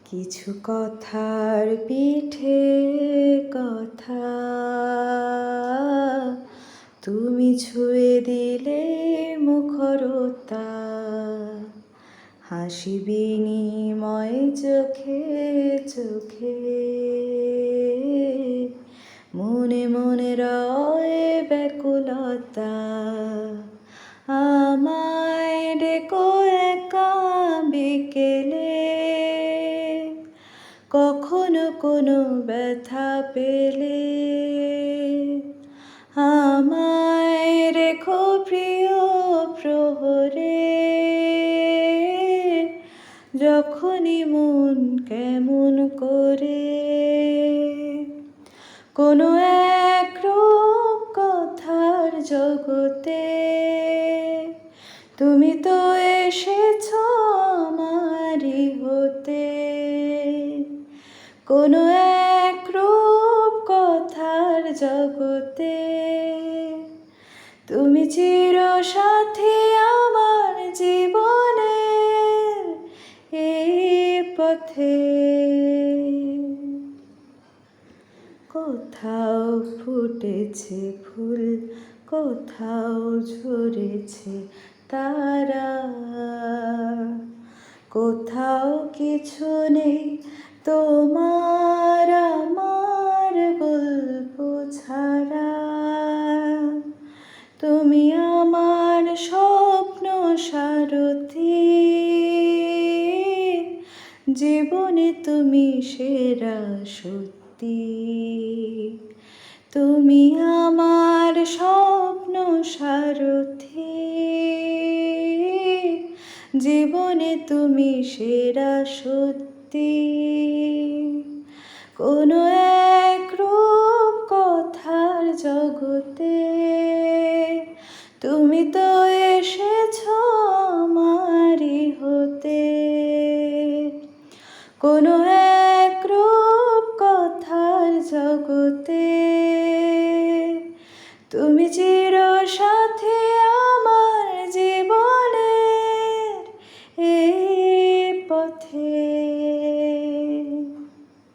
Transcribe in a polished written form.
কিছু কথার পিঠে কথা তুমি ছুঁয়ে দিলে মুখরতা, হাসি বিনিময় চোখে চোখে, মনে মনে রয় ব্যাকুলতা। আমায় ডেকো একা বিকেলে, কখনো কোনো ব্যথা পেলে, আমায় রেখো প্রিয় প্রহরে, যখনই মন কেমন করে। কোনো এক রূপ কথার জগতে তুমি তো এসেছো আমারই হতে। কোনো এক রূপ কথার জগতে তুমি চির সাথী আমার জীবনের এই পথে। কোথাও ফুটেছে ফুল, কোথাও ঝরেছে তারা, কোথাও কিছু নেই তোমার আমার গল্প ছাড়া। তুমি আমার স্বপ্ন সারথি, জীবনে তুমি সেরা সত্যি। তুমি আমার স্বপ্ন সারথি, জীবনে তুমি সেরা সত্যি। কোনো এক রূপ কথার জগতে তুমি তো এসেছো আমারই হতে। কোনো এক রূপ কথার জগতে তুমি যে